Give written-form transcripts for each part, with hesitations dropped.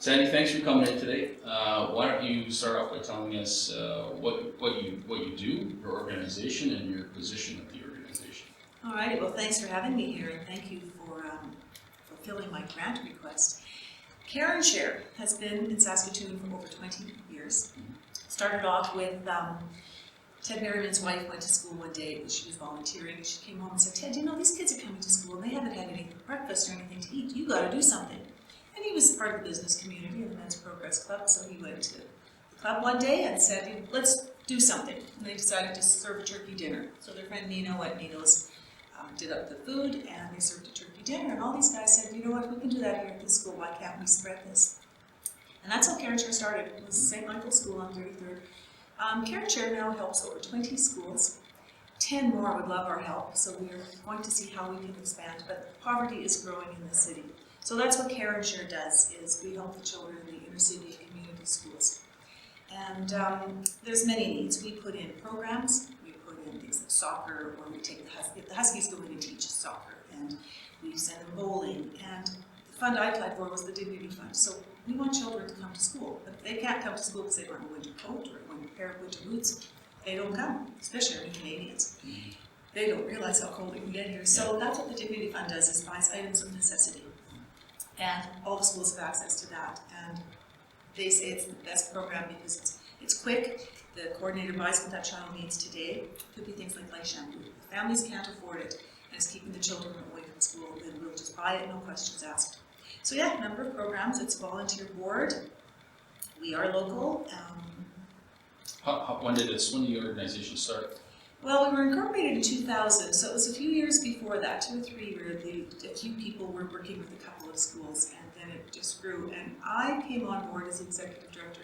Sandy, thanks for coming in today. Why don't you start off by telling us what you do, your organization, and your position at the organization. All right. Well, thanks for having me here, and thank you for fulfilling my grant request. Care and Share has been in Saskatoon for over 20 years. Started off with Ted Merriman's wife went to school one day. She was volunteering. She came home and said, "Ted, you know, these kids are coming to school and they haven't had anything for breakfast or anything to eat. You got to do something." And he was part of the business community of the Men's Progress Club, so he went to the club one day and said, "Let's do something." And they decided to serve a turkey dinner. So their friend Nino at Nino's did up the food, and they served a turkey dinner. And all these guys said, "You know what? We can do that here at this school. Why can't we spread this?" And that's how Care and Share started. It was St. Michael's School on 33rd. Care and Share now helps over 20 schools. 10 more would love our help, so we're going to see how we can expand. But poverty is growing in the city. So that's what Care and Share does, is we help the children in the inner city community schools. And there's many needs. We put in programs, we put in things like soccer, or we take the Huskies go in and teach soccer, and we send them bowling. And the fund I applied for was the Dignity Fund. So we want children to come to school, but if they can't come to school because they don't have a winter coat or a pair of winter boots, they don't come, especially our Canadians. They don't realize how cold it can get here. So that's what the Dignity Fund does, is buys items of necessity. And all the schools have access to that. And they say it's the best program because it's quick. The coordinator buys what that child needs today. It could be things like light shampoo. If families can't afford it and it's keeping the children away from school, then we'll just buy it, no questions asked. So yeah, a number of programs. It's a volunteer board. We are local. When did the organization start? Well, we were incorporated in 2000, so it was a few years before that, 2 or 3, where a few people were working with a couple of schools, and then it just grew. And I came on board as the executive director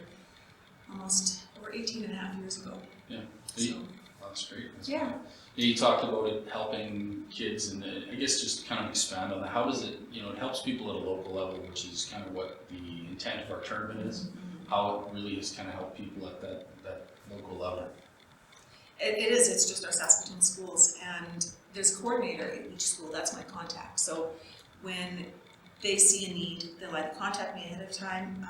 almost over 18 and a half years ago. Yeah, So, that's great. yeah. You talked about it helping kids, and I guess just kind of expand on that. How does it, it helps people at a local level, which is kind of what the intent of our tournament is. How it really has kind of helped people at that local level. It is, it's just our Saskatoon schools, and there's a coordinator in each school. That's my contact. So when they see a need, they'll either contact me ahead of time,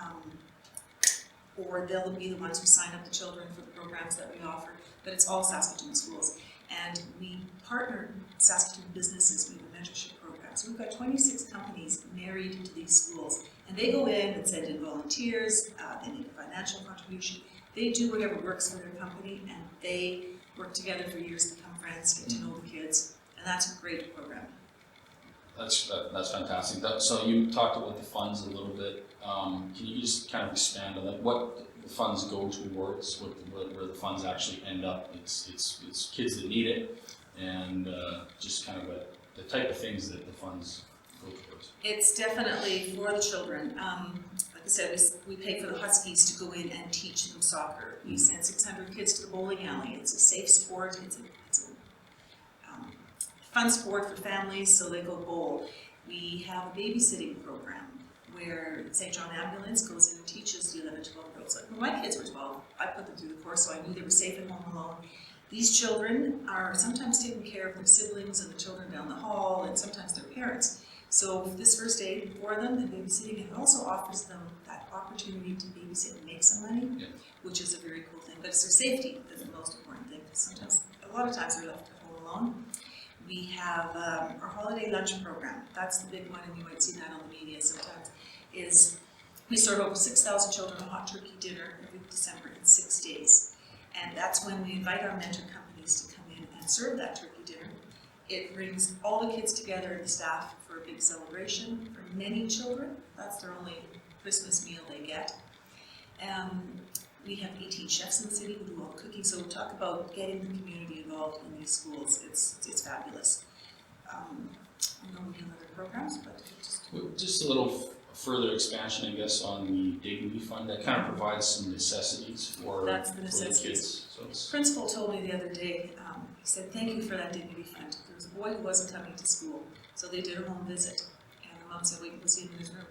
or they'll be the ones who sign up the children for the programs that we offer. But it's all Saskatoon schools. And we partner Saskatoon businesses. We have a mentorship program. So we've got 26 companies married to these schools. And they go in and send in volunteers. They need a financial contribution. They do whatever works for their company, and they work together for years, become friends, get to know the kids. And that's a great program. That's fantastic. So you talked about the funds a little bit. Can you just kind of expand on that? What the funds go towards, where the funds actually end up? It's kids that need it, and just kind of the type of things that the funds go towards. It's definitely for the children. Like I said, we pay for the Huskies to go in and teach them soccer. We send 600 kids to the bowling alley. It's a safe sport. It's a fun sport for families, so they go bowl. We have a babysitting program where St. John Ambulance goes in and teaches the 11 to 12-year-olds. Like, when my kids were 12, I put them through the course, so I knew they were safe at home alone. These children are sometimes taking care of their siblings and the children down the hall, and sometimes their parents. So this first aid for them, the babysitting, it also offers them that opportunity to babysit and make some money, which is a very cool thing. But it's their safety that's the most important thing, because sometimes, a lot of times they're left at home alone. We have our holiday lunch program. That's the big one, and you might see that on the media sometimes, is we serve over 6,000 children a hot turkey dinner every December in 6 days. And that's when we invite our mentor companies to come in and serve that turkey dinner. It brings all the kids together and the staff for a big celebration. For many children, that's their only Christmas meal they get. We have 18 chefs in the city who do all the cooking, so we talk about getting the community involved in these schools. It's fabulous. I know we have other programs, but just a little further expansion, I guess, on the Dignity Fund. That kind of provides some necessities for the kids. So Principal told me the other day, he said, "Thank you for that Dignity Fund." There was a boy who wasn't coming to school, so they did a home visit. And the mom said, "We can go see him in his room."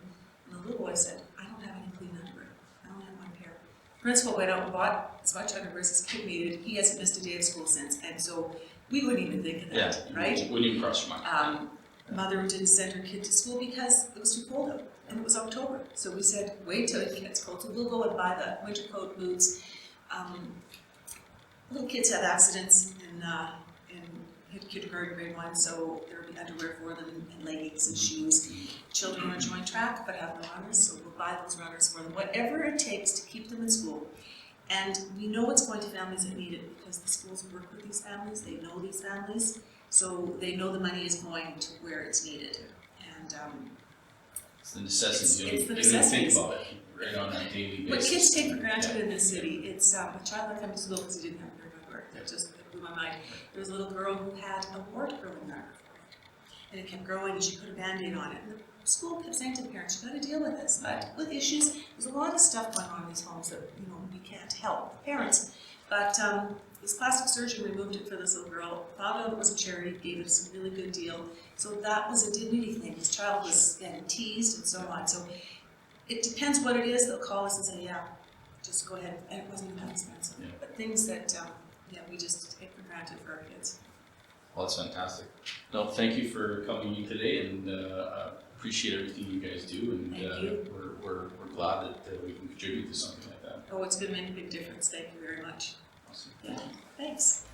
And the little boy said, "I don't have any clean underwear. I don't have one pair." Principal went out and bought as much underwear as his kid needed. He hasn't missed a day of school since, and so we wouldn't even think of that, right? Wouldn't even cross your mind. Mother didn't send her kid to school because it was too cold out. and it was October. So we said, wait till it gets cold, so we'll go and buy the winter coat, boots. Little kids have accidents in kindergarten, grade 1, so there will be underwear for them and leggings and shoes. Children want to join track but have no runners, so we'll buy those runners for them. Whatever it takes to keep them in school. And we know it's going to families that need it because the schools work with these families, they know these families, so they know the money is going to where it's needed. And It's the necessity. It's the You don't even think necessities. about it right on a daily basis. What kids take for granted in this city, it's a child that comes to school because he didn't have a pair of underwear. That just blew my mind. There was a little girl who had a wart growing on her, and it kept growing, and she put a Band-Aid on it. And the school kept saying to the parents, "You got to deal with this." But with issues, there's a lot of stuff going on in these homes that we can't help the parents. But this plastic surgeon removed it for this little girl. Found out it was a charity, gave it a really good deal. So that was a dignity thing. This child was getting teased and so on. So it depends what it is. They'll call us and say, "Yeah, just go ahead." And it wasn't that expensive. Yeah. But things that we just take for granted for our kids. Well, that's fantastic. No, thank you for coming in today, and appreciate everything you guys do, and Thank you. we're glad that we can contribute to something like that. Oh, it's going to make a big difference. Thank you very much. Awesome. Yeah, thanks.